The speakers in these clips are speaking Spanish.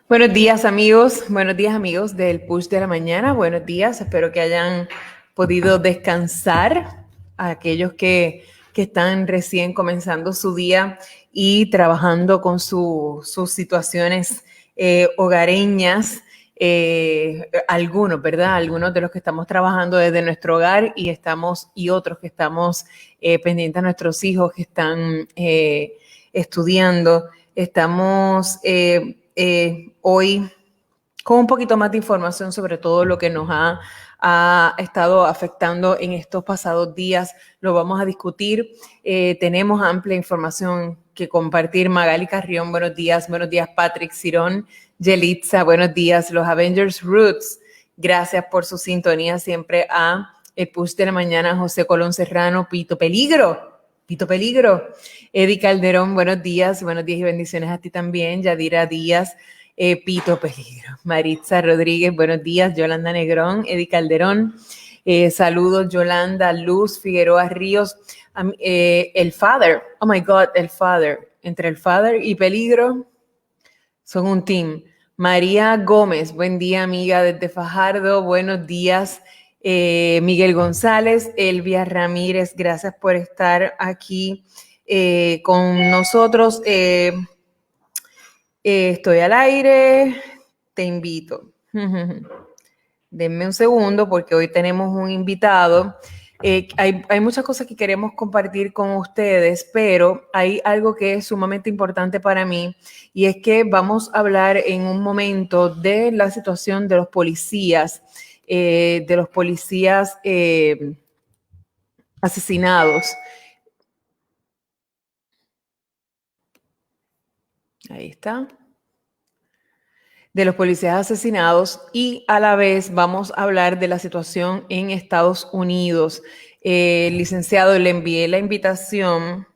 Buenos días amigos del Push de la Mañana, buenos días, espero que hayan podido descansar a aquellos que están recién comenzando su día y trabajando con sus situaciones hogareñas, algunos, ¿verdad? Algunos de los que estamos trabajando desde nuestro hogar y otros que estamos pendientes a nuestros hijos que están estudiando. Estamos hoy con un poquito más de información sobre todo lo que nos ha estado afectando en estos pasados días. Lo vamos a discutir. Tenemos amplia información que compartir. Magali Carrión, buenos días. Buenos días, Patrick Cirón, Yelitza, buenos días. Los Avengers Roots, gracias por su sintonía siempre a El Push de la Mañana. José Colón Serrano, Pito Peligro, Eddie Calderón, buenos días y bendiciones a ti también. Yadira Díaz, Pito Peligro, Maritza Rodríguez, buenos días. Yolanda Negrón, Eddie Calderón, saludos. Yolanda Luz Figueroa Ríos, el Father, oh my God, el Father, entre el Father y Peligro son un team. María Gómez, buen día amiga desde Fajardo, buenos días. Miguel González, Elvia Ramírez, gracias por estar aquí con nosotros. Estoy al aire, te invito. Denme un segundo porque hoy tenemos un invitado. Hay muchas cosas que queremos compartir con ustedes, pero hay algo que es sumamente importante para mí y es que vamos a hablar en un momento de la situación de los policías, asesinados. Ahí está. De los policías asesinados y a la vez vamos a hablar de la situación en Estados Unidos. Licenciado, le envié la invitación.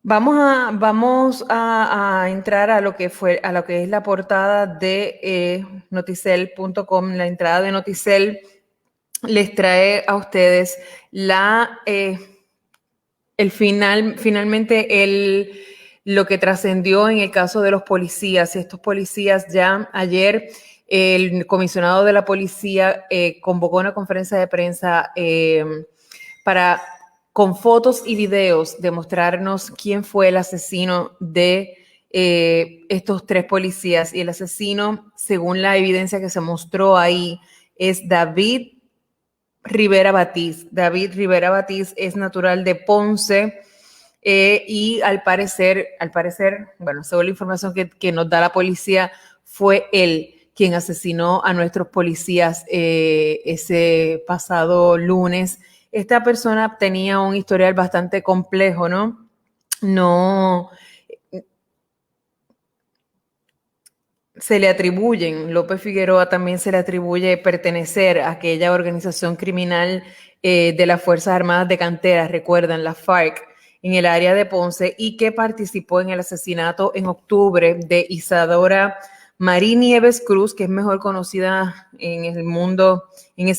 Vamos a entrar a lo que es la portada de noticel.com, la entrada de Noticel les trae a ustedes finalmente lo que trascendió en el caso de los policías. Estos policías ya ayer, el comisionado de la policía convocó una conferencia de prensa para, con fotos y videos, demostrarnos quién fue el asesino de estos tres policías. Y el asesino, según la evidencia que se mostró ahí, es David Rivera Batiz. David Rivera Batiz es natural de Ponce y al parecer, bueno, según la información que nos da la policía, fue él quien asesinó a nuestros policías ese pasado lunes. Esta persona tenía un historial bastante complejo, ¿no? Se le atribuyen, López Figueroa también se le atribuye pertenecer a aquella organización criminal de las Fuerzas Armadas de Cantera, recuerdan, la FARC, en el área de Ponce, y que participó en el asesinato en octubre de Isadora Marí Nieves Cruz, que es mejor conocida en ese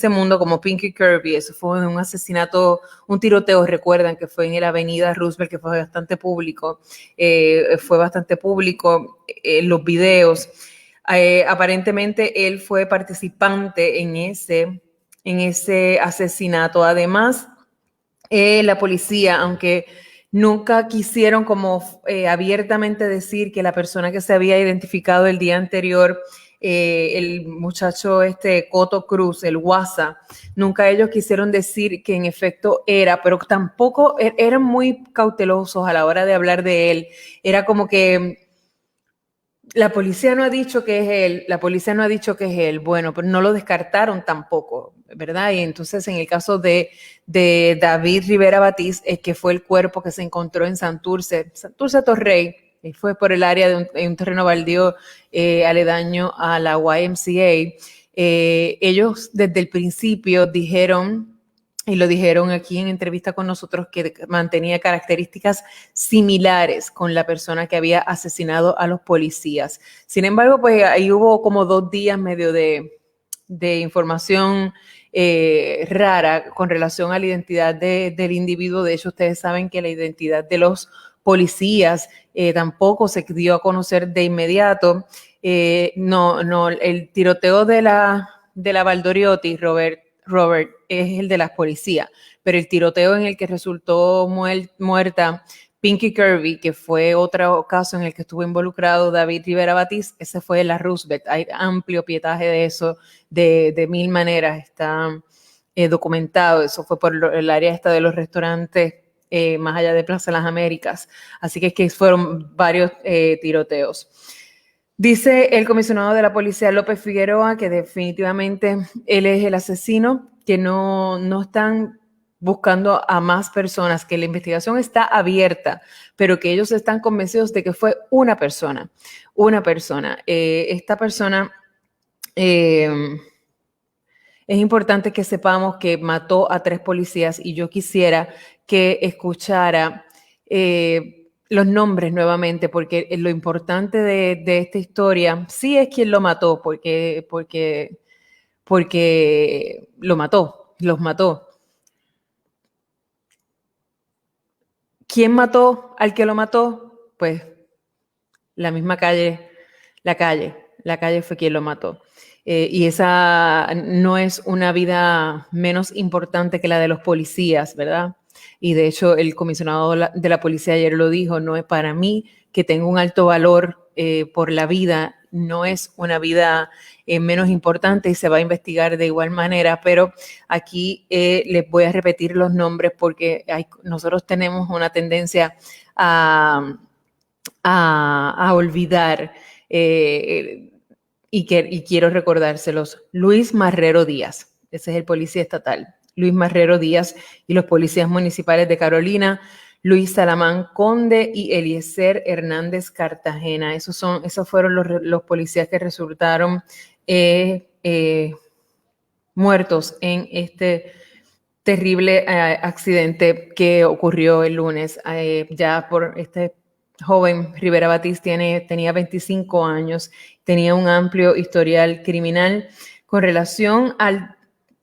mundo como Pinky Kirby. Eso fue un asesinato, un tiroteo, recuerdan, que fue en la avenida Roosevelt, que fue bastante público. Los videos. Aparentemente él fue participante en ese asesinato. Además, la policía, aunque nunca quisieron como abiertamente decir que la persona que se había identificado el día anterior, el muchacho Coto Cruz, el Guasa, nunca ellos quisieron decir que en efecto era, pero tampoco eran muy cautelosos a la hora de hablar de él. Era como que la policía no ha dicho que es él, bueno, pero no lo descartaron tampoco, ¿verdad? Y entonces en el caso de David Rivera Batiz, que fue el cuerpo que se encontró en Santurce Torrey, y fue por el área de un terreno baldío aledaño a la YMCA. Ellos desde el principio dijeron, y lo dijeron aquí en entrevista con nosotros, que mantenía características similares con la persona que había asesinado a los policías. Sin embargo, pues ahí hubo como 2 días medio de información rara con relación a la identidad del individuo. De hecho, ustedes saben que la identidad de los policías tampoco se dio a conocer de inmediato. El tiroteo de la Valdoriotti, Robert, es el de las policías, pero el tiroteo en el que resultó muerta Pinky Kirby, que fue otro caso en el que estuvo involucrado David Rivera Batiz, ese fue la Roosevelt. Hay amplio pietaje de eso, de mil maneras, está documentado. Eso fue por el área esta de los restaurantes, más allá de Plaza Las Américas. Así que fueron varios tiroteos. Dice el comisionado de la policía López Figueroa que definitivamente él es el asesino, que no están buscando a más personas, que la investigación está abierta, pero que ellos están convencidos de que fue una persona. Esta persona, es importante que sepamos que mató a 3 policías y yo quisiera que escuchara los nombres nuevamente, porque lo importante de esta historia sí es quién lo mató, porque los mató. ¿Quién mató al que lo mató? Pues la misma calle, la calle fue quien lo mató. Y esa no es una vida menos importante que la de los policías, ¿verdad? Y de hecho el comisionado de la policía ayer lo dijo, no es para mí que tengo un alto valor por la vida, no es una vida menos importante y se va a investigar de igual manera, pero aquí les voy a repetir los nombres porque nosotros tenemos una tendencia a olvidar y quiero recordárselos. Luis Marrero Díaz, ese es el policía estatal. Luis Marrero Díaz y los policías municipales de Carolina, Luis Salamán Conde y Eliezer Hernández Cartagena. Esos fueron los policías que resultaron muertos en este terrible accidente que ocurrió el lunes. Ya por este joven Rivera Batiz tenía 25 años, tenía un amplio historial criminal con relación al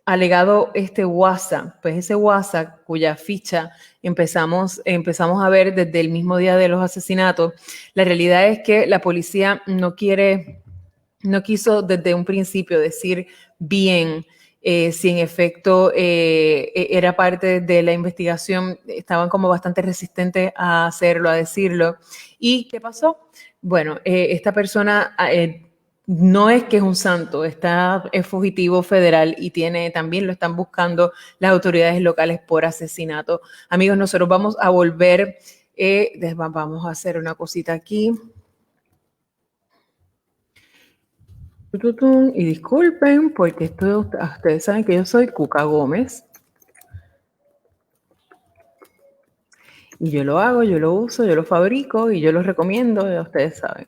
alegado WhatsApp, pues ese WhatsApp cuya ficha empezamos a ver desde el mismo día de los asesinatos. La realidad es que la policía no quiso desde un principio decir bien si en efecto era parte de la investigación. Estaban como bastante resistentes a hacerlo, a decirlo. ¿Y qué pasó? Bueno, esta persona no es que es un santo, es fugitivo federal y también lo están buscando las autoridades locales por asesinato. Amigos, nosotros vamos a volver, vamos a hacer una cosita aquí. Y disculpen, porque ustedes saben que yo soy Cuca Gómez. Y yo lo hago, yo lo uso, yo lo fabrico y yo lo recomiendo, ya ustedes saben.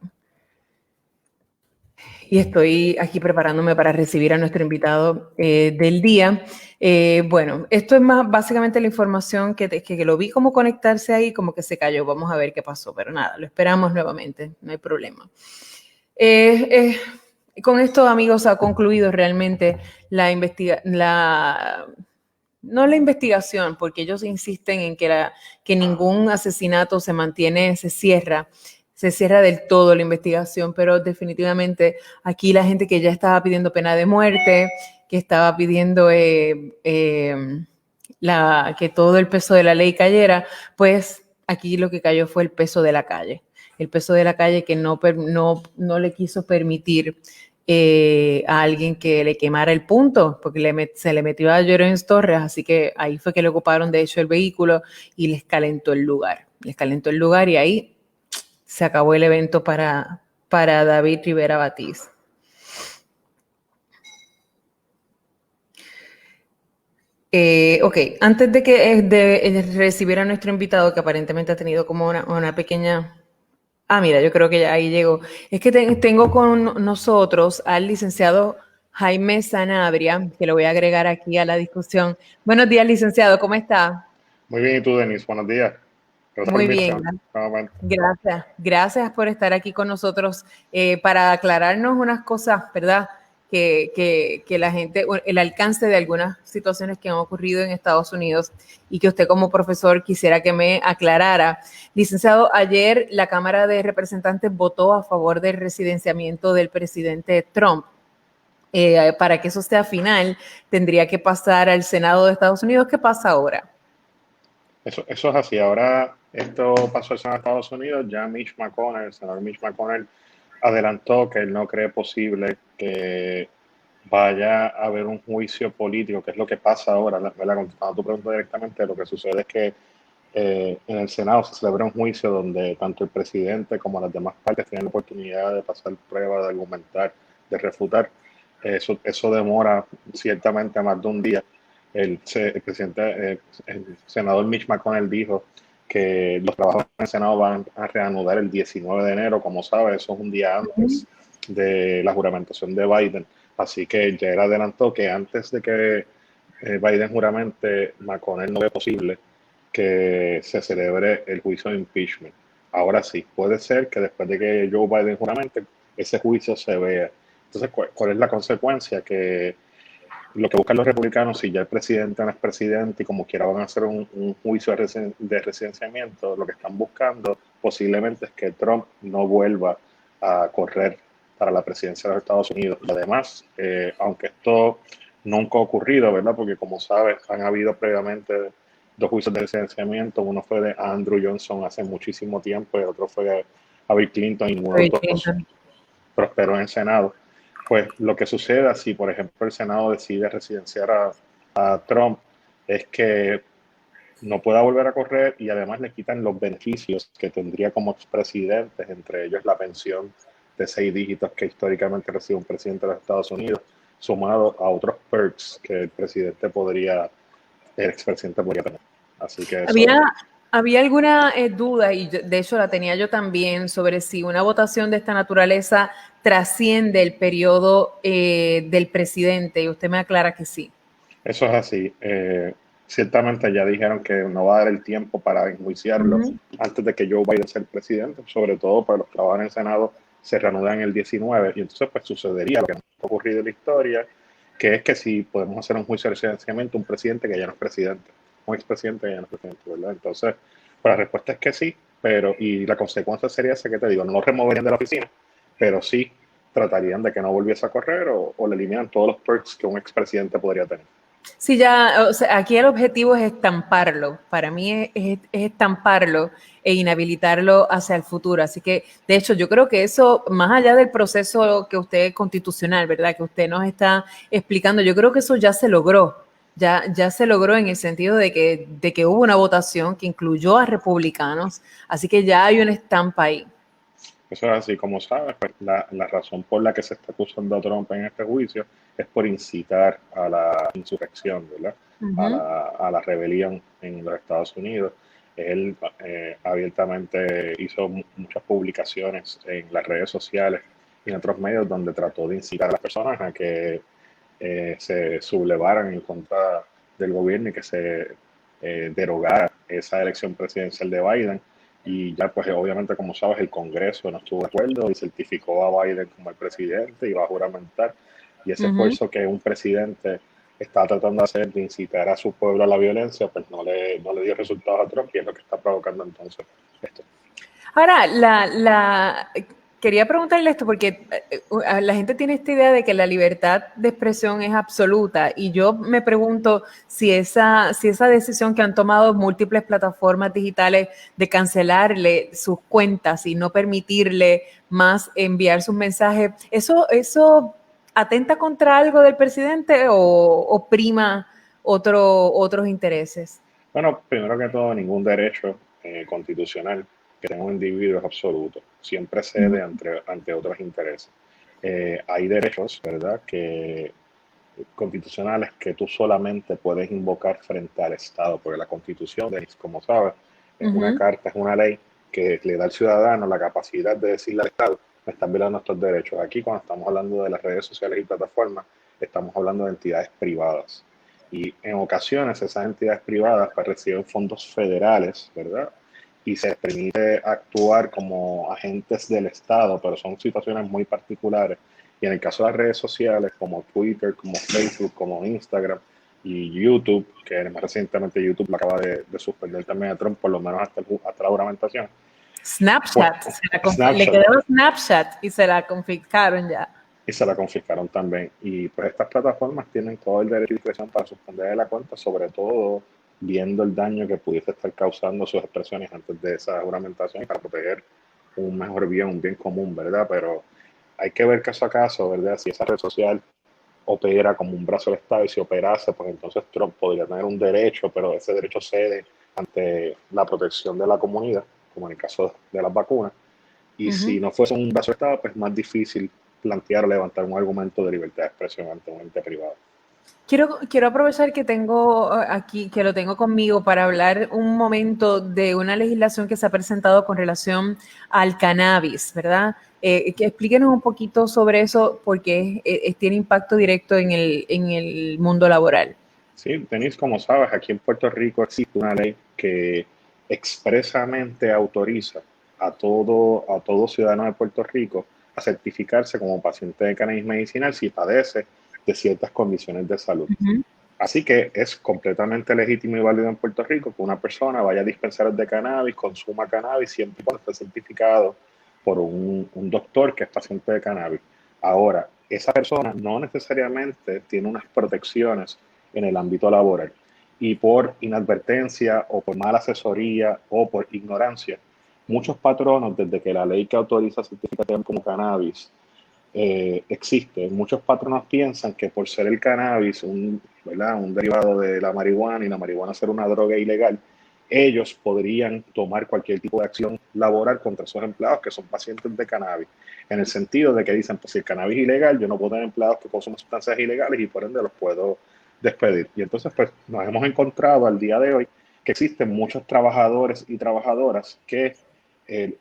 Y estoy aquí preparándome para recibir a nuestro invitado del día. Bueno, esto es más básicamente la información que lo vi como conectarse ahí, como que se cayó. Vamos a ver qué pasó, pero nada, lo esperamos nuevamente, no hay problema. Con esto, amigos, ha concluido realmente no la investigación, porque ellos insisten en que ningún asesinato se cierra del todo la investigación, pero definitivamente aquí la gente que ya estaba pidiendo pena de muerte, que estaba pidiendo que todo el peso de la ley cayera, pues aquí lo que cayó fue el peso de la calle. El peso de la calle que no le quiso permitir a alguien que le quemara el punto, porque se le metió a Llorens Torres, así que ahí fue que le ocuparon de hecho el vehículo y les calentó el lugar. Y ahí se acabó el evento para David Rivera Batiz. Ok, antes de recibir a nuestro invitado, que aparentemente ha tenido como una pequeña... mira, yo creo que ya ahí llegó. Es que tengo con nosotros al licenciado Jaime Sanabria, que lo voy a agregar aquí a la discusión. Buenos días, licenciado, ¿cómo está? Muy bien, ¿y tú, Denise? Buenos días. Muy bien, gracias por estar aquí con nosotros para aclararnos unas cosas, ¿verdad? que la gente, el alcance de algunas situaciones que han ocurrido en Estados Unidos y que usted como profesor quisiera que me aclarara. Licenciado, ayer la Cámara de Representantes votó a favor del residenciamiento del presidente Trump. Para que eso esté a final, tendría que pasar al Senado de Estados Unidos. ¿Qué pasa ahora? Eso es así. Ahora esto pasó al Senado de Estados Unidos. Ya el senador Mitch McConnell, adelantó que él no cree posible que vaya a haber un juicio político, que es lo que pasa ahora. Contestando tu pregunta directamente, lo que sucede es que en el Senado se celebra un juicio donde tanto el presidente como las demás partes tienen la oportunidad de pasar pruebas, de argumentar, de refutar. Eso demora ciertamente más de un día. El senador Mitch McConnell dijo que los trabajos en el Senado van a reanudar el 19 de enero, como sabe, eso es un día antes de la juramentación de Biden. Así que ya él adelantó que antes de que Biden juramente, McConnell no ve posible que se celebre el juicio de impeachment. Ahora sí, puede ser que después de que Joe Biden juramente, ese juicio se vea. Entonces, ¿cuál es la consecuencia? Que lo que buscan los republicanos, si ya el presidente no es presidente y como quiera van a hacer un juicio de residenciamiento, lo que están buscando posiblemente es que Trump no vuelva a correr para la presidencia de los Estados Unidos. Y además, aunque esto nunca ha ocurrido, ¿verdad? Porque como sabes, han habido previamente dos juicios de residenciamiento. Uno fue de Andrew Johnson hace muchísimo tiempo y el otro fue de Bill Clinton, y ninguno de los dos prosperó en el Senado. Pues lo que suceda si, por ejemplo, el Senado decide residenciar a Trump es que no pueda volver a correr y además le quitan los beneficios que tendría como expresidente, entre ellos la pensión de 6 dígitos que históricamente recibe un presidente de los Estados Unidos, sumado a otros perks que el expresidente podría tener. Así que eso... ¿Había alguna duda, y de hecho la tenía yo también, sobre si una votación de esta naturaleza trasciende el periodo del presidente? Y usted me aclara que sí. Eso es así. Ciertamente ya dijeron que no va a dar el tiempo para enjuiciarlo antes de que Joe Biden sea el presidente, sobre todo para los trabajos en el Senado se reanudan el 19, y entonces pues sucedería lo que no ha ocurrido en la historia, que es que si podemos hacer un juicio de residenciamiento, un presidente que ya no es presidente, un expresidente que ya no es presidente, ¿verdad? Entonces, pues la respuesta es que sí, pero y la consecuencia sería esa que te digo, no lo removerían de la oficina, pero sí tratarían de que no volviese a correr o le eliminan todos los perks que un expresidente podría tener. Sí, ya, o sea, aquí el objetivo es estamparlo. Para mí es estamparlo e inhabilitarlo hacia el futuro. Así que, de hecho, yo creo que eso, más allá del proceso que usted constitucional, ¿verdad? Que usted nos está explicando, yo creo que eso ya se logró. Ya se logró en el sentido de que hubo una votación que incluyó a republicanos. Así que ya hay una estampa ahí. Eso es así, como sabes, pues la razón por la que se está acusando a Trump en este juicio es por incitar a la insurrección, ¿verdad? A la rebelión en los Estados Unidos. Él abiertamente hizo muchas publicaciones en las redes sociales y en otros medios donde trató de incitar a las personas a que se sublevaran en contra del gobierno y que se derogara esa elección presidencial de Biden. Y ya, pues obviamente, como sabes, el Congreso no estuvo de acuerdo y certificó a Biden como el presidente y va a juramentar. Y ese esfuerzo que un presidente está tratando de hacer de incitar a su pueblo a la violencia, pues no le dio resultados a Trump, y es lo que está provocando entonces esto. Ahora, quería preguntarle esto porque la gente tiene esta idea de que la libertad de expresión es absoluta, y yo me pregunto si esa decisión que han tomado múltiples plataformas digitales de cancelarle sus cuentas y no permitirle más enviar sus mensajes, ¿eso atenta contra algo del presidente o prima otros intereses? Bueno, primero que todo, ningún derecho constitucional que tenga un individuo es absoluto. Siempre cede ante otros intereses. Hay derechos, ¿verdad?, constitucionales que tú solamente puedes invocar frente al Estado, porque la Constitución, como sabes, es una carta, es una ley que le da al ciudadano la capacidad de decirle al Estado: me están violando nuestros derechos. Aquí, cuando estamos hablando de las redes sociales y plataformas, estamos hablando de entidades privadas. Y en ocasiones esas entidades privadas pues reciben fondos federales, ¿verdad? Y se les permite actuar como agentes del Estado, pero son situaciones muy particulares. Y en el caso de las redes sociales como Twitter, como Facebook, como Instagram y YouTube, que más recientemente YouTube lo acaba de suspender también a Trump, por lo menos hasta la juramentación. Pues, Snapchat, le Snapchat, quedaba Snapchat y se la confiscaron ya. y se la confiscaron también. Y pues estas plataformas tienen todo el derecho y discreción para suspender la cuenta, sobre todo viendo el daño que pudiese estar causando sus expresiones antes de esa juramentación y para proteger un mejor bien, un bien común, ¿verdad? Pero hay que ver caso a caso, ¿verdad? Si esa red social opera como un brazo del Estado y si operase, pues entonces Trump podría tener un derecho, pero ese derecho cede ante la protección de la comunidad, como en el caso de las vacunas. Y si no fuese un brazo del Estado, pues es más difícil plantear o levantar un argumento de libertad de expresión ante un ente privado. Quiero aprovechar que tengo aquí, que lo tengo conmigo para hablar un momento de una legislación que se ha presentado con relación al cannabis, ¿verdad? Que explíquenos un poquito sobre eso porque tiene impacto directo en el mundo laboral. Sí, Denise, como sabes, aquí en Puerto Rico existe una ley que expresamente autoriza a todo ciudadano de Puerto Rico a certificarse como paciente de cannabis medicinal si padece de ciertas condiciones de salud. Así que es completamente legítimo y válido en Puerto Rico que una persona vaya a dispensarios de cannabis, consuma cannabis, siempre y cuando esté certificado por un doctor que es paciente de cannabis. Ahora, esa persona no necesariamente tiene unas protecciones en el ámbito laboral y por inadvertencia o por mala asesoría o por ignorancia, muchos patronos, desde que la ley que autoriza certificación como cannabis existe. Muchos patronos piensan que por ser el cannabis ¿verdad? Un derivado de la marihuana y la marihuana ser una droga ilegal, ellos podrían tomar cualquier tipo de acción laboral contra esos empleados que son pacientes de cannabis, en el sentido de que dicen, pues si el cannabis es ilegal, yo no puedo tener empleados que consumen sustancias ilegales y por ende los puedo despedir. Y entonces pues nos hemos encontrado al día de hoy que existen muchos trabajadores y trabajadoras que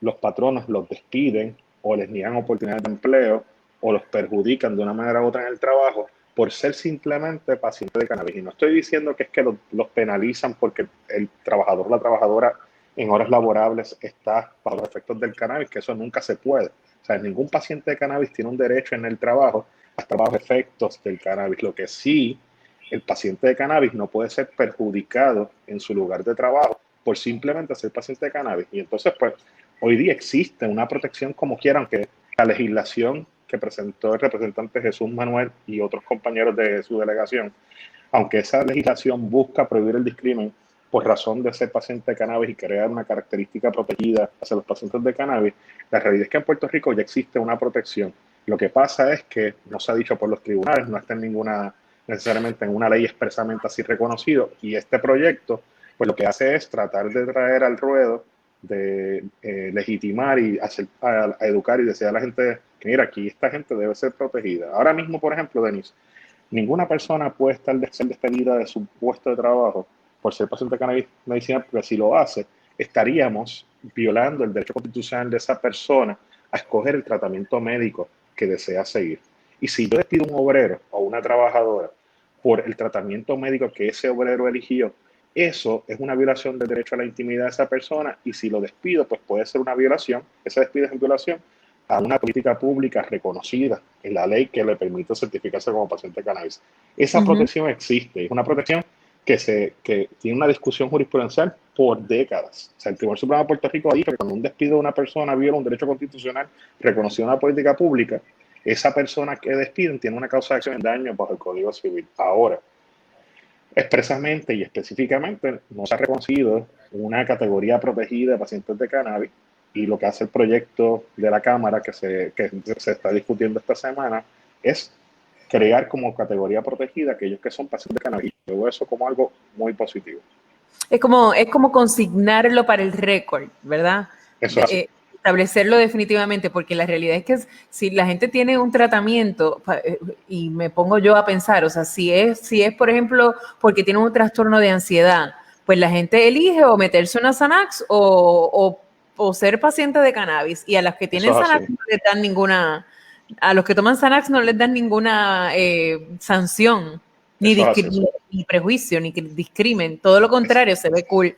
los patronos los despiden o les niegan oportunidades de empleo o los perjudican de una manera u otra en el trabajo por ser simplemente paciente de cannabis. Y no estoy diciendo que es que los penalizan porque el trabajador o la trabajadora en horas laborables está bajo los efectos del cannabis, que eso nunca se puede. O sea, ningún paciente de cannabis tiene un derecho en el trabajo a estar bajo efectos del cannabis. Lo que sí, el paciente de cannabis no puede ser perjudicado en su lugar de trabajo por simplemente ser paciente de cannabis. Y entonces, pues, hoy día existe una protección como quieran, aunque la legislación que presentó el representante Jesús Manuel y otros compañeros de su delegación, aunque esa legislación busca prohibir el discrimen por razón de ser paciente de cannabis y crear una característica protegida hacia los pacientes de cannabis, la realidad es que en Puerto Rico ya existe una protección. Lo que pasa es que no se ha dicho por los tribunales, no está en necesariamente en una ley expresamente así reconocido, y este proyecto pues lo que hace es tratar de traer al ruedo de legitimar y a educar y decir a la gente que mira, aquí esta gente debe ser protegida. Ahora mismo, por ejemplo, Denis, ninguna persona puede ser despedida de su puesto de trabajo por ser paciente de cannabis medicinal, porque si lo hace, estaríamos violando el derecho constitucional de esa persona a escoger el tratamiento médico que desea seguir. Y si yo despido a un obrero o una trabajadora por el tratamiento médico que ese obrero eligió, eso es una violación del derecho a la intimidad de esa persona, y si lo despido, pues puede ser una violación, ese despido es en violación a una política pública reconocida en la ley que le permite certificarse como paciente de cannabis. Esa protección existe, es una protección que tiene una discusión jurisprudencial por décadas. O sea, el Tribunal Supremo de Puerto Rico ha dicho que cuando un despido de una persona viola un derecho constitucional reconocido en una política pública, esa persona que despiden tiene una causa de acción en daño bajo el Código Civil. Ahora, expresamente y específicamente no se ha reconocido una categoría protegida de pacientes de cannabis, y lo que hace el proyecto de la Cámara que se está discutiendo esta semana es crear como categoría protegida aquellos que son pacientes de cannabis. Yo veo eso como algo muy positivo. Es como consignarlo para el récord, ¿verdad? Eso es así. Establecerlo definitivamente, porque la realidad es que si la gente tiene un tratamiento, y me pongo yo a pensar, o sea, si es por ejemplo, porque tiene un trastorno de ansiedad, pues la gente elige o meterse una Xanax o ser paciente de cannabis, y a las que tienen Xanax no les dan ninguna, a los que toman Xanax no les dan ninguna sanción, ni prejuicio, ni discrimen, todo lo contrario, se ve cool.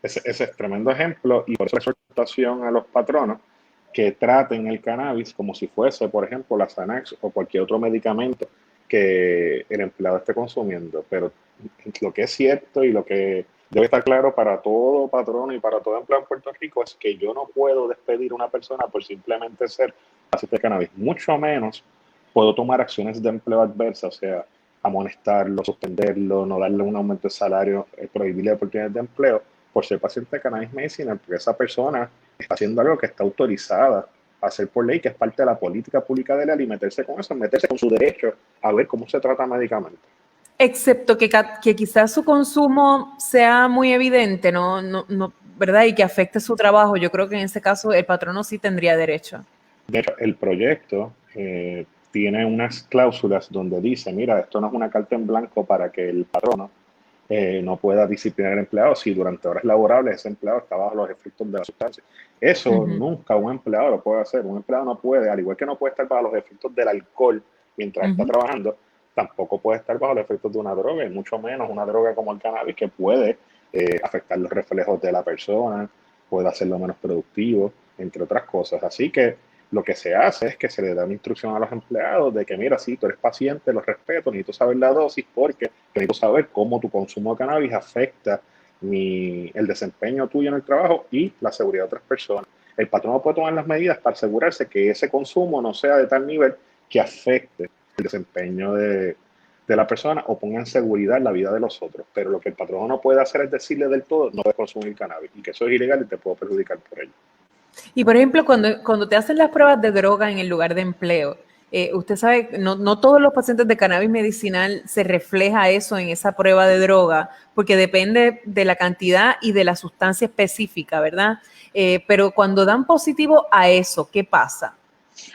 Ese es tremendo ejemplo, y por eso la exhortación a los patronos que traten el cannabis como si fuese, por ejemplo, la Xanax o cualquier otro medicamento que el empleado esté consumiendo. Pero lo que es cierto y lo que debe estar claro para todo patrón y para todo empleado en Puerto Rico es que yo no puedo despedir a una persona por simplemente ser paciente de cannabis. Mucho menos puedo tomar acciones de empleo adversa, o sea, amonestarlo, suspenderlo, no darle un aumento de salario, prohibirle oportunidades de empleo por ser paciente de cannabis medicinal, porque esa persona está haciendo algo que está autorizada a hacer por ley, que es parte de la política pública de la ley, meterse con eso, meterse con su derecho a ver cómo se trata medicamento. Excepto que quizás su consumo sea muy evidente, ¿verdad? Y que afecte su trabajo. Yo creo que en ese caso el patrono sí tendría derecho. De hecho, el proyecto tiene unas cláusulas donde dice, mira, esto no es una carta en blanco para que el patrono no pueda disciplinar al empleado si durante horas laborables ese empleado está bajo los efectos de la sustancia. Eso nunca un empleado lo puede hacer. Un empleado no puede, al igual que no puede estar bajo los efectos del alcohol mientras está trabajando, tampoco puede estar bajo los efectos de una droga, y mucho menos una droga como el cannabis, que puede afectar los reflejos de la persona, puede hacerlo menos productivo, entre otras cosas. Así que lo que se hace es que se le da una instrucción a los empleados de que, mira, sí, tú eres paciente, lo respeto, necesito saber la dosis porque necesito saber cómo tu consumo de cannabis afecta el desempeño tuyo en el trabajo y la seguridad de otras personas. El patrón puede tomar las medidas para asegurarse que ese consumo no sea de tal nivel que afecte el desempeño de la persona o ponga en seguridad la vida de los otros. Pero lo que el patrón no puede hacer es decirle del todo, no puedes consumir cannabis, y que eso es ilegal y te puedo perjudicar por ello. Y por ejemplo, cuando te hacen las pruebas de droga en el lugar de empleo, usted sabe, no todos los pacientes de cannabis medicinal se refleja eso en esa prueba de droga, porque depende de la cantidad y de la sustancia específica, ¿verdad? Pero cuando dan positivo a eso, ¿qué pasa?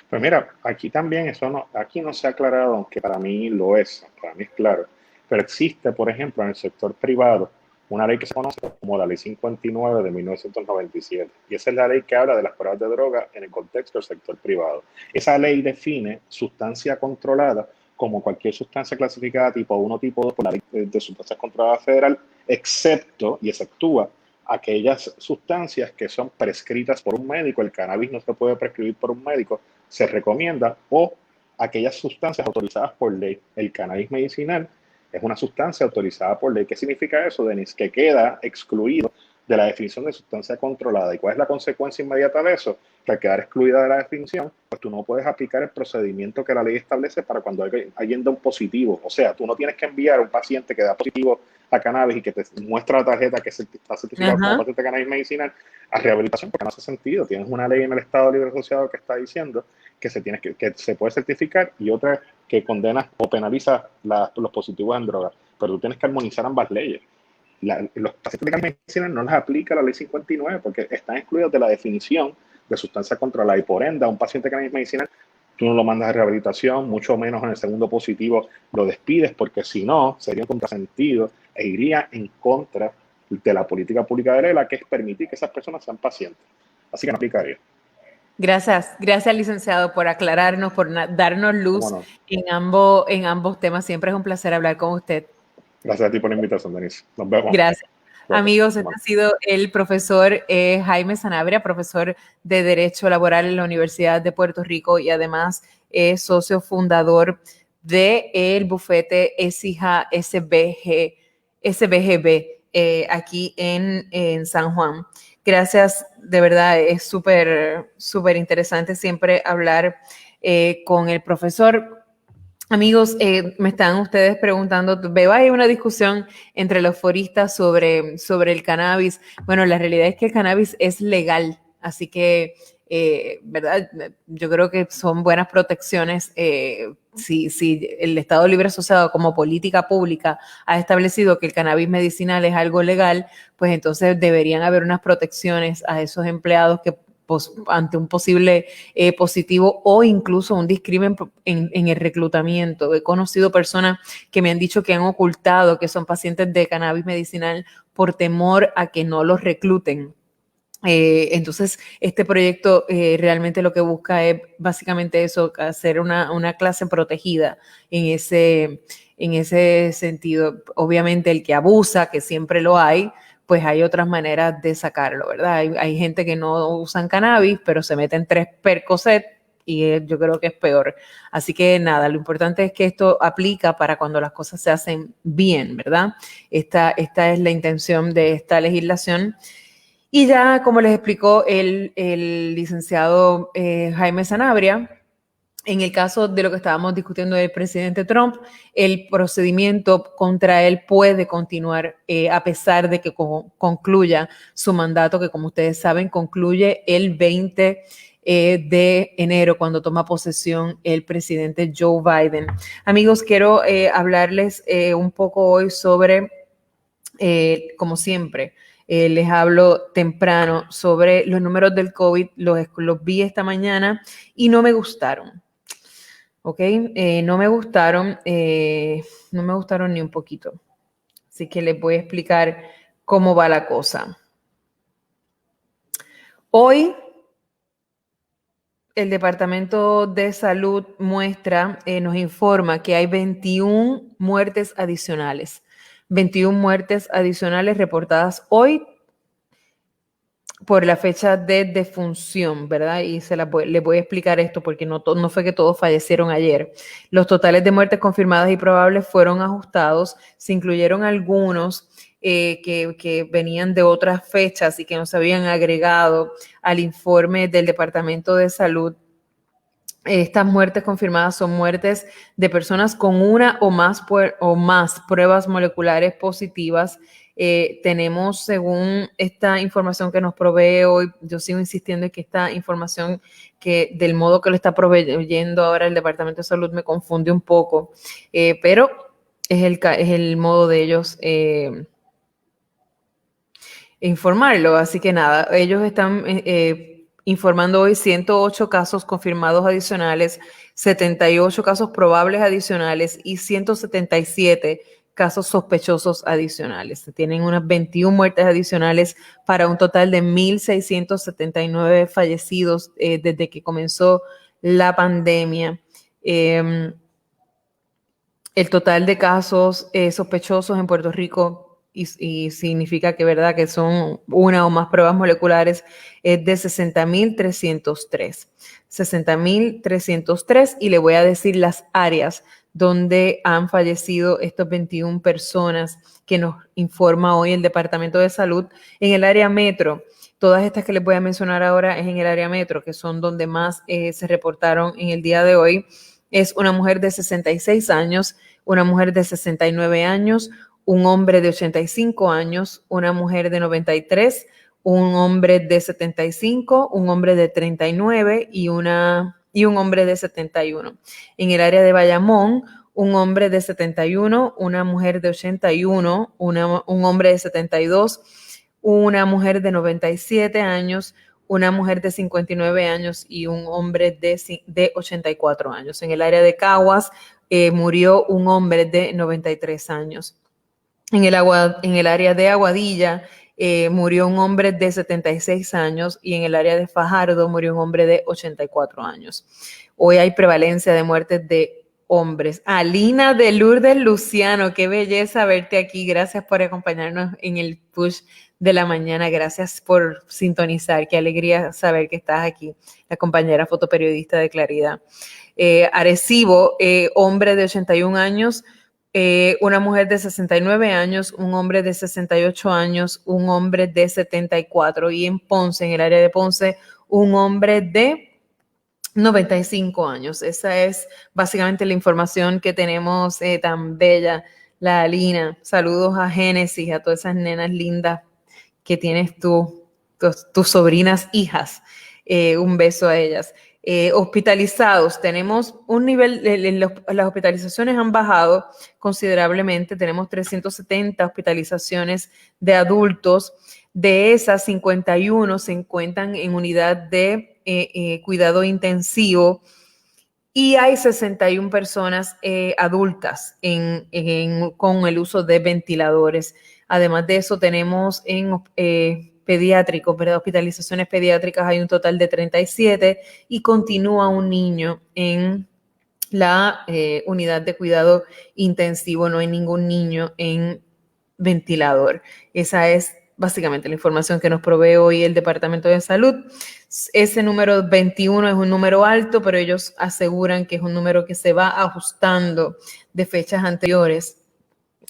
Pues mira, aquí también aquí no se ha aclarado, aunque para mí lo es, para mí es claro, pero existe, por ejemplo, en el sector privado, una ley que se conoce como la Ley 59 de 1997, y esa es la ley que habla de las pruebas de droga en el contexto del sector privado. Esa ley define sustancia controlada como cualquier sustancia clasificada tipo 1, tipo 2 por la Ley de Sustancias Controladas Federal, excepto y exceptúa aquellas sustancias que son prescritas por un médico. El cannabis no se puede prescribir por un médico, se recomienda, o aquellas sustancias autorizadas por ley. El cannabis medicinal es una sustancia autorizada por ley. ¿Qué significa eso, Denis? Que queda excluido de la definición de sustancia controlada. ¿Y cuál es la consecuencia inmediata de eso? Que al quedar excluida de la definición, pues tú no puedes aplicar el procedimiento que la ley establece para cuando alguien da un positivo. O sea, tú no tienes que enviar a un paciente que da positivo a cannabis y que te muestra la tarjeta que está certificado como paciente de cannabis medicinal a rehabilitación, porque no hace sentido. Tienes una ley en el Estado Libre Asociado que está diciendo que se puede certificar, y otra que condena o penaliza los positivos en drogas. Pero tú tienes que armonizar ambas leyes. Los pacientes de cannabis medicinal no les aplica la ley 59 porque están excluidos de la definición de sustancia controlada, y por ende a un paciente de cannabis medicinal tú no lo mandas a rehabilitación, mucho menos en el segundo positivo lo despides, porque si no sería un contrasentido e iría en contra de la política pública de la que es permitir que esas personas sean pacientes. Así que no aplicaría. Gracias, licenciado, por aclararnos, por darnos luz No. en ambos temas. Siempre es un placer hablar con usted. Gracias a ti por la invitación, Denise. Nos vemos. Gracias. Bueno, Amigos, este ha sido el profesor Jaime Sanabria, profesor de Derecho Laboral en la Universidad de Puerto Rico y además es socio fundador del bufete ESIJA SBGB aquí en San Juan. Gracias, de verdad, es súper interesante siempre hablar con el profesor. Amigos, me están ustedes preguntando, veo ahí una discusión entre los foristas sobre el cannabis. Bueno, la realidad es que el cannabis es legal, así que, ¿verdad? Yo creo que son buenas protecciones. Si el Estado Libre Asociado como política pública ha establecido que el cannabis medicinal es algo legal, pues entonces deberían haber unas protecciones a esos empleados que ante un posible positivo o incluso un discrimen en el reclutamiento. He conocido personas que me han dicho que han ocultado que son pacientes de cannabis medicinal por temor a que no los recluten. Entonces, este proyecto realmente lo que busca es básicamente eso, hacer una clase protegida en ese sentido. Obviamente el que abusa, que siempre lo hay, pues hay otras maneras de sacarlo, ¿verdad? Hay gente que no usan cannabis, pero se meten 3 Percocet y yo creo que es peor. Así que nada, lo importante es que esto aplica para cuando las cosas se hacen bien, ¿verdad? Esta es la intención de esta legislación. Y ya, como les explicó el licenciado Jaime Sanabria, en el caso de lo que estábamos discutiendo del presidente Trump, el procedimiento contra él puede continuar a pesar de que concluya su mandato, que como ustedes saben, concluye el 20 de enero, cuando toma posesión el presidente Joe Biden. Amigos, quiero hablarles un poco hoy sobre, como siempre, les hablo temprano sobre los números del COVID. Los vi esta mañana y no me gustaron. ¿Ok? No me gustaron ni un poquito. Así que les voy a explicar cómo va la cosa. Hoy, el Departamento de Salud nos informa que hay 21 muertes adicionales. 21 muertes adicionales reportadas hoy por la fecha de defunción, ¿verdad? Y les voy a explicar esto porque no fue que todos fallecieron ayer. Los totales de muertes confirmadas y probables fueron ajustados. Se incluyeron algunos que venían de otras fechas y que no se habían agregado al informe del Departamento de Salud. Estas muertes confirmadas son muertes de personas con una o más pruebas moleculares positivas. Tenemos, según esta información que nos provee hoy, yo sigo insistiendo en que esta información, que del modo que lo está proveyendo ahora el Departamento de Salud, me confunde un poco, pero es el modo de ellos informarlo. Así que nada, ellos están informando hoy 108 casos confirmados adicionales, 78 casos probables adicionales y 177 casos sospechosos adicionales. Tienen unas 21 muertes adicionales para un total de 1,679 fallecidos desde que comenzó la pandemia. El total de casos sospechosos en Puerto Rico, y significa que, ¿verdad?, que son una o más pruebas moleculares, es de 60,303. 60,303, y le voy a decir las áreas donde han fallecido estas 21 personas que nos informa hoy el Departamento de Salud. En el área metro, todas estas que les voy a mencionar ahora es en el área metro, que son donde más se reportaron en el día de hoy. Es una mujer de 66 años, una mujer de 69 años, un hombre de 85 años, una mujer de 93, un hombre de 75, un hombre de 39 y un hombre de 71. En el área de Bayamón, un hombre de 71, una mujer de 81, un hombre de 72, una mujer de 97 años, una mujer de 59 años y un hombre de 84 años. En el área de Caguas murió un hombre de 93 años. En el área de Aguadilla murió un hombre de 76 años y en el área de Fajardo murió un hombre de 84 años. Hoy hay prevalencia de muertes de hombres. Alina de Lourdes Luciano, qué belleza verte aquí. Gracias por acompañarnos en el push de la mañana. Gracias por sintonizar. Qué alegría saber que estás aquí, la compañera fotoperiodista de Claridad. Arecibo, hombre de 81 años, una mujer de 69 años, un hombre de 68 años, un hombre de 74. Y en Ponce, en el área de Ponce, un hombre de 95 años. Esa es básicamente la información que tenemos tan bella, la Alina. Saludos a Génesis, a todas esas nenas lindas que tienes tú, tus sobrinas hijas. Un beso a ellas. Hospitalizados, tenemos un nivel, las hospitalizaciones han bajado considerablemente, tenemos 370 hospitalizaciones de adultos. De esas, 51 se encuentran en unidad de cuidado intensivo y hay 61 personas adultas con el uso de ventiladores. Además de eso, tenemos en pediátricos, ¿verdad? Hospitalizaciones pediátricas, hay un total de 37 y continúa un niño en la unidad de cuidado intensivo. No hay ningún niño en ventilador. Esa es básicamente la información que nos provee hoy el Departamento de Salud. Ese número 21 es un número alto, pero ellos aseguran que es un número que se va ajustando de fechas anteriores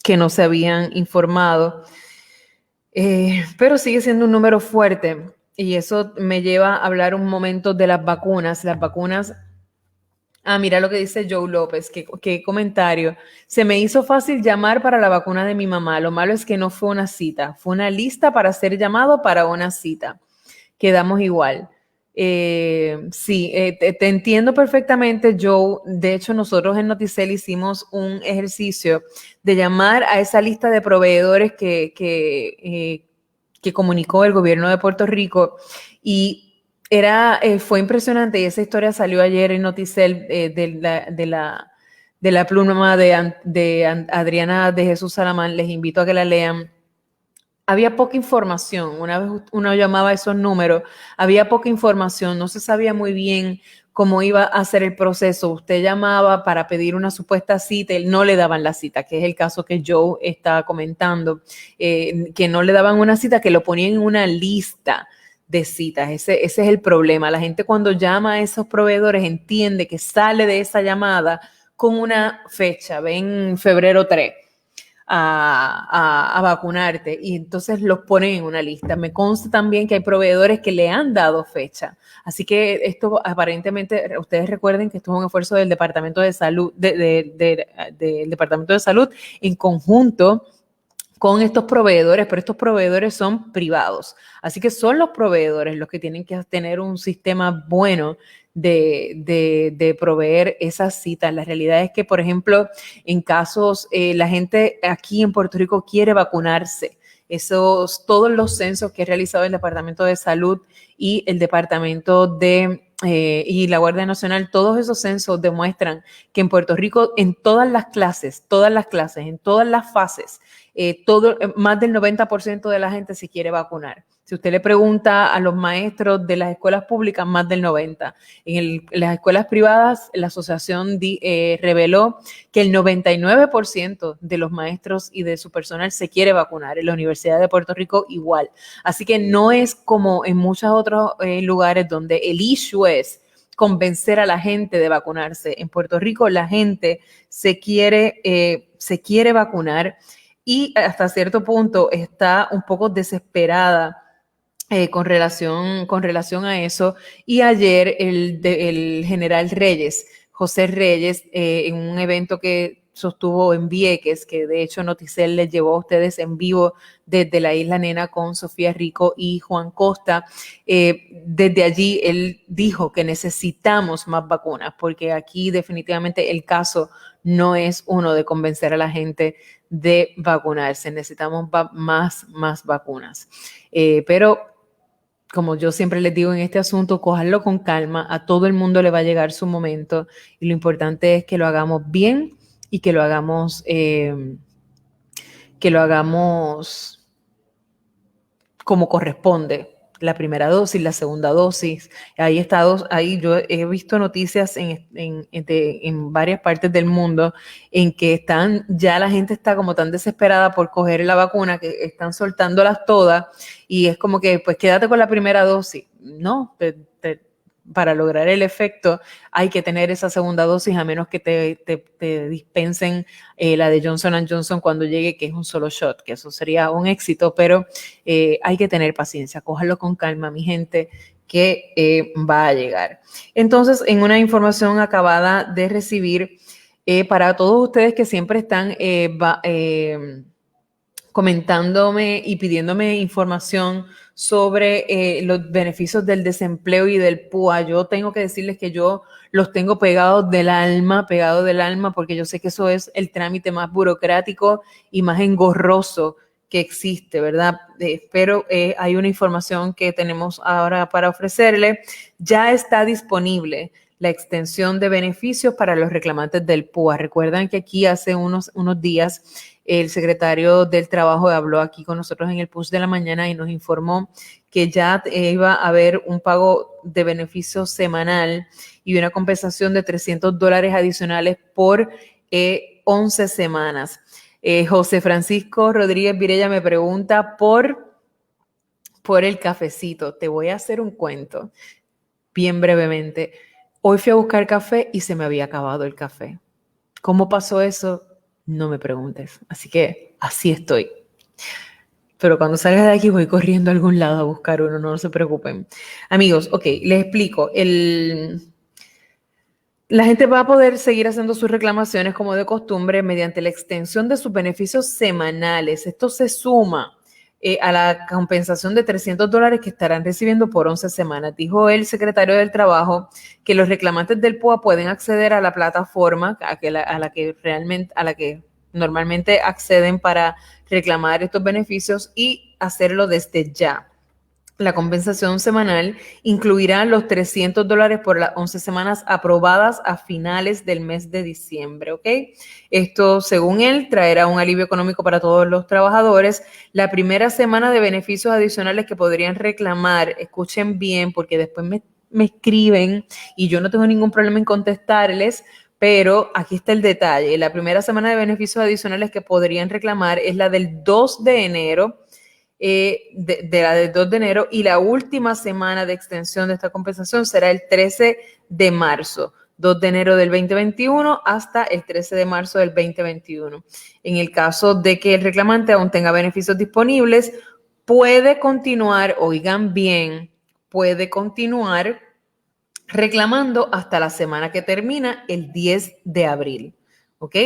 que no se habían informado. Pero sigue siendo un número fuerte y eso me lleva a hablar un momento de las vacunas. Las vacunas, mira lo que dice Joe López, qué comentario. Se me hizo fácil llamar para la vacuna de mi mamá. Lo malo es que no fue una cita, fue una lista para ser llamado para una cita. Quedamos igual. Sí, te entiendo perfectamente, Joe. De hecho, nosotros en Noticel hicimos un ejercicio de llamar a esa lista de proveedores que comunicó el gobierno de Puerto Rico y fue impresionante y esa historia salió ayer en Noticel de la pluma de Adriana de Jesús Salamán. Les invito a que la lean. Había poca información. Una vez uno llamaba a esos números, había poca información, no se sabía muy bien cómo iba a ser el proceso. Usted llamaba para pedir una supuesta cita y no le daban la cita, que es el caso que Joe está comentando, que no le daban una cita, que lo ponían en una lista de citas. Ese es el problema. La gente cuando llama a esos proveedores entiende que sale de esa llamada con una fecha, ven febrero 3. A vacunarte y entonces los ponen en una lista. Me consta también que hay proveedores que le han dado fecha. Así que esto aparentemente, ustedes recuerden que esto es un esfuerzo del Departamento de Salud, del Departamento de Salud en conjunto con estos proveedores, pero estos proveedores son privados. Así que son los proveedores los que tienen que tener un sistema bueno de proveer esas citas. La realidad es que, por ejemplo, en casos, la gente aquí en Puerto Rico quiere vacunarse. Todos los censos que ha realizado el Departamento de Salud y el Departamento y la Guardia Nacional, todos esos censos demuestran que en Puerto Rico, en todas las clases, en todas las fases, más del 90% de la gente se quiere vacunar. Si usted le pregunta a los maestros de las escuelas públicas, más del 90%. En las escuelas privadas, la asociación reveló que el 99% de los maestros y de su personal se quiere vacunar. En la Universidad de Puerto Rico igual. Así que no es como en muchos otros lugares donde el issue es convencer a la gente de vacunarse. En Puerto Rico la gente se quiere vacunar y hasta cierto punto está un poco desesperada con relación a eso. Y ayer el general Reyes, José Reyes, en un evento que sostuvo en Vieques, que de hecho Noticel les llevó a ustedes en vivo desde la Isla Nena con Sofía Rico y Juan Costa, desde allí él dijo que necesitamos más vacunas, porque aquí definitivamente el caso no es uno de convencer a la gente de vacunarse, necesitamos más vacunas. Pero como yo siempre les digo en este asunto, cójanlo con calma, a todo el mundo le va a llegar su momento y lo importante es que lo hagamos bien y que lo hagamos como corresponde. La primera dosis, la segunda dosis. Ahí yo he visto noticias en varias partes del mundo en que ya la gente está como tan desesperada por coger la vacuna que están soltándolas todas y es como que pues quédate con la primera dosis. No, para lograr el efecto hay que tener esa segunda dosis a menos que te dispensen la de Johnson & Johnson cuando llegue, que es un solo shot, que eso sería un éxito, pero hay que tener paciencia, cójalo con calma, mi gente, que va a llegar. Entonces, en una información acabada de recibir, para todos ustedes que siempre están comentándome y pidiéndome información sobre los beneficios del desempleo y del PUA. Yo tengo que decirles que yo los tengo pegados del alma, porque yo sé que eso es el trámite más burocrático y más engorroso que existe, ¿verdad? Pero hay una información que tenemos ahora para ofrecerle. Ya está disponible la extensión de beneficios para los reclamantes del PUA. Recuerdan que aquí hace unos días el secretario del Trabajo habló aquí con nosotros en el Push de la Mañana y nos informó que ya iba a haber un pago de beneficio semanal y una compensación de $300 adicionales por 11 semanas. José Francisco Rodríguez Virella me pregunta por por el cafecito. Te voy a hacer un cuento bien brevemente. Hoy fui a buscar café y se me había acabado el café. ¿Cómo pasó eso? No me preguntes. Así que así estoy. Pero cuando salga de aquí voy corriendo a algún lado a buscar uno, no se preocupen. Amigos, ok, les explico. La gente va a poder seguir haciendo sus reclamaciones como de costumbre mediante la extensión de sus beneficios semanales. Esto se suma a la compensación de $300 que estarán recibiendo por 11 semanas. Dijo el secretario del Trabajo que los reclamantes del PUA pueden acceder a la plataforma a la que normalmente acceden para reclamar estos beneficios y hacerlo desde ya. La compensación semanal incluirá los $300 por las 11 semanas aprobadas a finales del mes de diciembre, ¿ok? Esto, según él, traerá un alivio económico para todos los trabajadores. La primera semana de beneficios adicionales que podrían reclamar, escuchen bien, porque después me escriben y yo no tengo ningún problema en contestarles, pero aquí está el detalle. La primera semana de beneficios adicionales que podrían reclamar es la del 2 de enero, de la del 2 de enero, y la última semana de extensión de esta compensación será el 13 de marzo, 2 de enero del 2021 hasta el 13 de marzo del 2021. En el caso de que el reclamante aún tenga beneficios disponibles, puede continuar, oigan bien, puede continuar reclamando hasta la semana que termina el 10 de abril, ¿ok?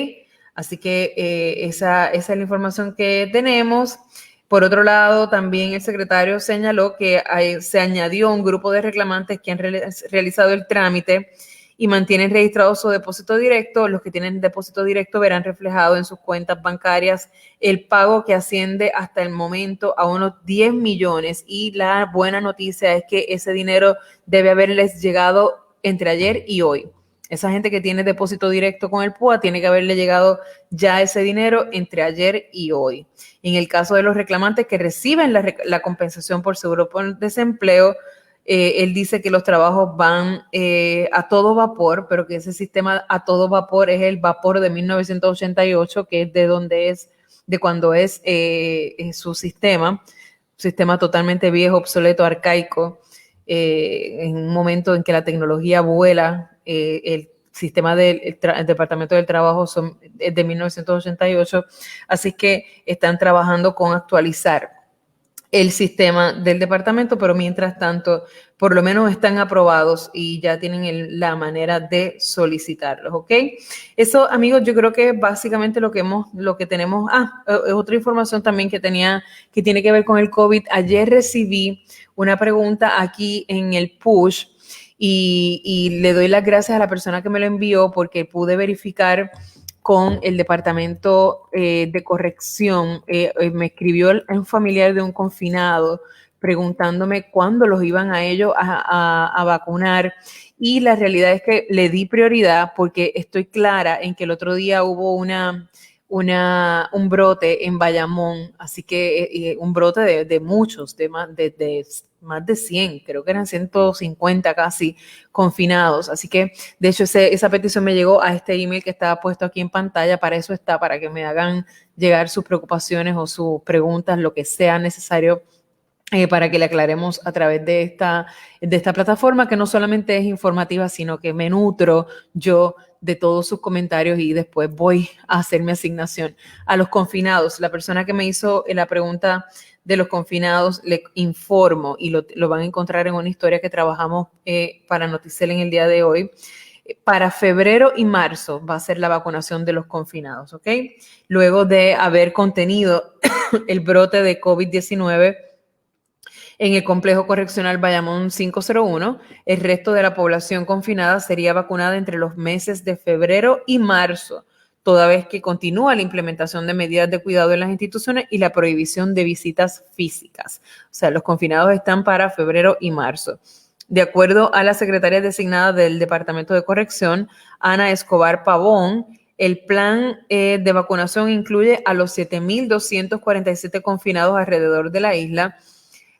Así que esa es la información que tenemos. Por otro lado, también el secretario señaló que se añadió un grupo de reclamantes que han realizado el trámite y mantienen registrado su depósito directo. Los que tienen depósito directo verán reflejado en sus cuentas bancarias el pago que asciende hasta el momento a unos 10 millones. Y la buena noticia es que ese dinero debe haberles llegado entre ayer y hoy. Esa gente que tiene depósito directo con el PUA tiene que haberle llegado ya ese dinero entre ayer y hoy. En el caso de los reclamantes que reciben la compensación por seguro por desempleo, él dice que los trabajos van a todo vapor, pero que ese sistema a todo vapor es el vapor de 1988, que es de cuando es su sistema totalmente viejo, obsoleto, arcaico, en un momento en que la tecnología vuela. El sistema del Departamento del Trabajo es de 1988, así que están trabajando con actualizar el sistema del departamento, pero mientras tanto, por lo menos están aprobados y ya tienen la manera de solicitarlos, ¿ok? Eso, amigos, yo creo que es básicamente lo que tenemos. Otra información también que tiene que ver con el COVID. Ayer recibí una pregunta aquí en el push y le doy las gracias a la persona que me lo envió porque pude verificar con el departamento de corrección. Me escribió un familiar de un confinado preguntándome cuándo los iban a ellos a vacunar, y la realidad es que le di prioridad porque estoy clara en que el otro día hubo un brote en Bayamón, así que un brote de muchos, de más de 100, creo que eran 150 casi confinados. Así que, de hecho, esa petición me llegó a este email que estaba puesto aquí en pantalla. Para eso está, para que me hagan llegar sus preocupaciones o sus preguntas, lo que sea necesario, para que le aclaremos a través de esta plataforma, que no solamente es informativa, sino que me nutro yo de todos sus comentarios y después voy a hacer mi asignación a los confinados. La persona que me hizo la pregunta de los confinados, le informo, y lo van a encontrar en una historia que trabajamos para Noticel en el día de hoy. Para febrero y marzo va a ser la vacunación de los confinados, ¿ok? Luego de haber contenido el brote de COVID-19 en el complejo correccional Bayamón 501, el resto de la población confinada sería vacunada entre los meses de febrero y marzo, toda vez que continúa la implementación de medidas de cuidado en las instituciones y la prohibición de visitas físicas. O sea, los confinados están para febrero y marzo. De acuerdo a la secretaria designada del Departamento de Corrección, Ana Escobar Pavón, el plan de vacunación incluye a los 7,247 confinados alrededor de la isla,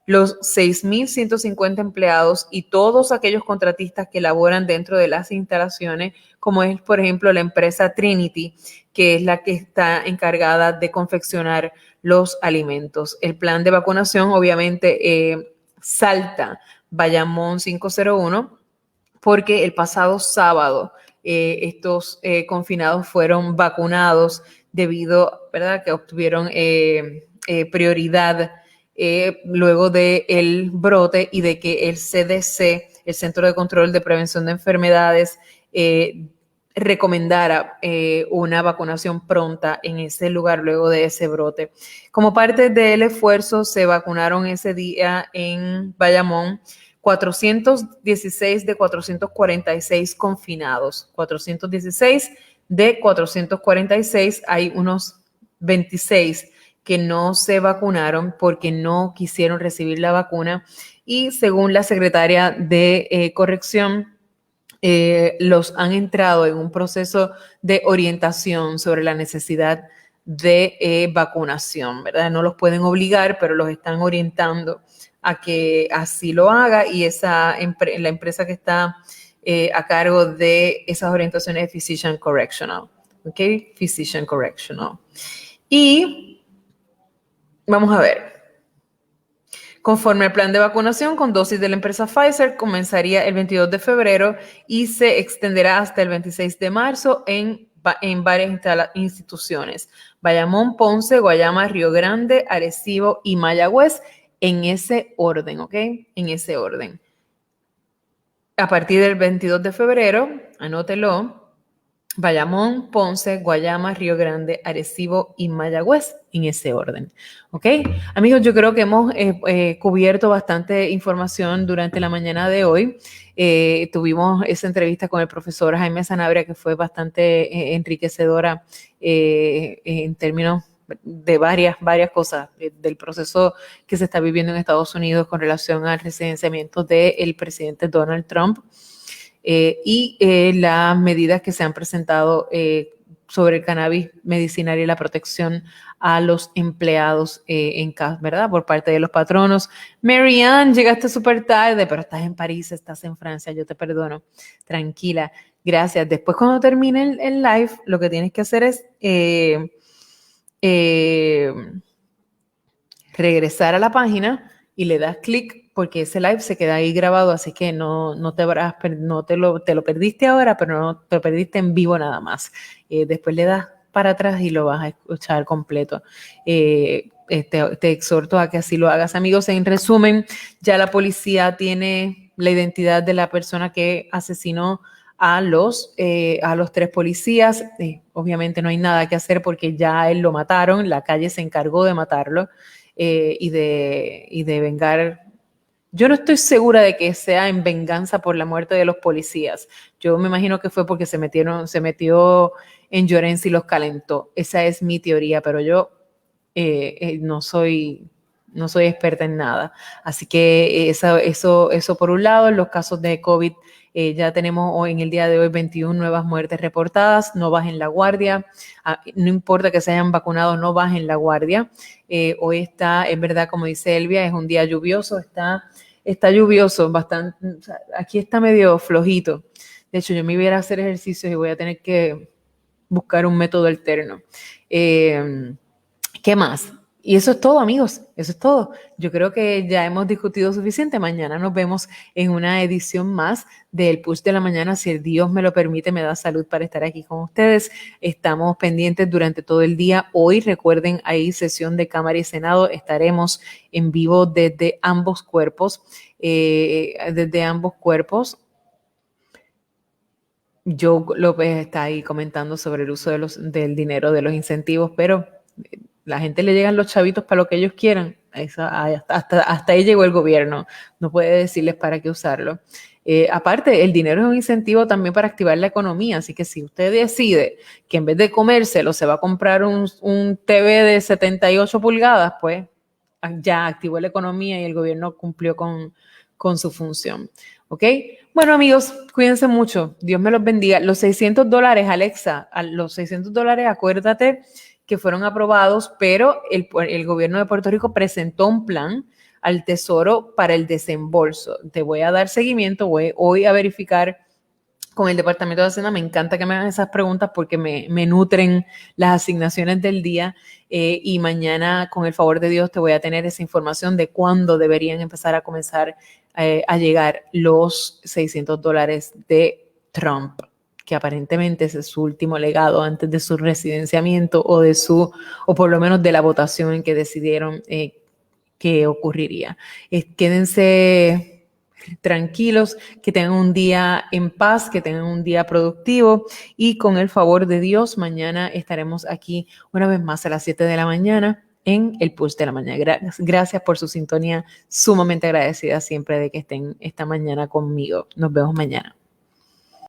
los 6.150 empleados y todos aquellos contratistas que laboran dentro de las instalaciones, como es, por ejemplo, la empresa Trinity, que es la que está encargada de confeccionar los alimentos. El plan de vacunación, obviamente, salta Bayamón 501, porque el pasado sábado estos confinados fueron vacunados debido, ¿verdad?, que obtuvieron prioridad luego del brote y de que el CDC, el Centro de Control de Prevención de Enfermedades, recomendara una vacunación pronta en ese lugar luego de ese brote. Como parte del esfuerzo, se vacunaron ese día en Bayamón 416 de 446 confinados. 416 de 446, hay unos 26 que no se vacunaron porque no quisieron recibir la vacuna y según la secretaria de Corrección, los han entrado en un proceso de orientación sobre la necesidad de vacunación, ¿verdad? No los pueden obligar, pero los están orientando a que así lo haga y la empresa que está a cargo de esas orientaciones es Physician Correctional, ¿ok? Physician Correctional. Y vamos a ver. Conforme al plan de vacunación con dosis de la empresa Pfizer, comenzaría el 22 de febrero y se extenderá hasta el 26 de marzo en varias instituciones. Bayamón, Ponce, Guayama, Río Grande, Arecibo y Mayagüez, en ese orden, ¿ok? En ese orden. A partir del 22 de febrero, anótelo, Bayamón, Ponce, Guayama, Río Grande, Arecibo y Mayagüez, en ese orden. ¿Ok? Amigos, yo creo que hemos cubierto bastante información durante la mañana de hoy. Tuvimos esa entrevista con el profesor Jaime Sanabria que fue bastante enriquecedora en términos de varias cosas del proceso que se está viviendo en Estados Unidos con relación al residenciamiento del presidente Donald Trump. Y las medidas que se han presentado sobre el cannabis medicinal y la protección a los empleados en casa, ¿verdad? Por parte de los patronos. Marianne, llegaste súper tarde, pero estás en París, estás en Francia, yo te perdono. Tranquila, gracias. Después cuando termine el live, lo que tienes que hacer es regresar a la página y le das clic porque ese live se queda ahí grabado, así que no te lo perdiste ahora, pero no te lo perdiste en vivo nada más. Después le das para atrás y lo vas a escuchar completo. Te exhorto a que así lo hagas, amigos. En resumen, ya la policía tiene la identidad de la persona que asesinó a los 3 policías. Obviamente no hay nada que hacer porque ya él lo mataron, la calle se encargó de matarlo y de vengar. Yo no estoy segura de que sea en venganza por la muerte de los policías. Yo me imagino que fue porque se metió en Llorens y los calentó. Esa es mi teoría, pero yo no soy experta en nada. Así que eso por un lado. En los casos de COVID ya tenemos hoy, en el día de hoy, 21 nuevas muertes reportadas. No bajen la guardia. No importa que se hayan vacunado, no bajen la guardia. Hoy está, es verdad, como dice Elvia, es un día lluvioso. Está lluvioso, bastante. O sea, aquí está medio flojito. De hecho, yo me iba a hacer ejercicios y voy a tener que buscar un método alterno. ¿Qué más? Y eso es todo, amigos. Eso es todo. Yo creo que ya hemos discutido suficiente. Mañana nos vemos en una edición más del Push de la Mañana. Si el Dios me lo permite, me da salud para estar aquí con ustedes. Estamos pendientes durante todo el día. Hoy, recuerden, hay sesión de Cámara y Senado. Estaremos en vivo desde ambos cuerpos. Joe López está ahí comentando sobre el uso del dinero de los incentivos, pero la gente le llegan los chavitos para lo que ellos quieran. Hasta ahí llegó el gobierno. No puede decirles para qué usarlo. Aparte, el dinero es un incentivo también para activar la economía. Así que si usted decide que en vez de comérselo se va a comprar un TV de 78 pulgadas, pues ya activó la economía y el gobierno cumplió con su función. ¿Ok? Bueno, amigos, cuídense mucho. Dios me los bendiga. Los $600, Alexa, los $600, acuérdate que fueron aprobados, pero el gobierno de Puerto Rico presentó un plan al Tesoro para el desembolso. Te voy a dar seguimiento, voy hoy a verificar con el Departamento de Hacienda. Me encanta que me hagan esas preguntas porque me nutren las asignaciones del día, y mañana, con el favor de Dios, te voy a tener esa información de cuándo deberían empezar a comenzar a llegar los $600 de Trump, que aparentemente ese es su último legado antes de su residenciamiento o por lo menos de la votación en que decidieron que ocurriría. Quédense tranquilos, que tengan un día en paz, que tengan un día productivo, y con el favor de Dios, mañana estaremos aquí una vez más a las 7 de la mañana en el Push de la Mañana. Gracias por su sintonía, sumamente agradecida siempre de que estén esta mañana conmigo. Nos vemos mañana.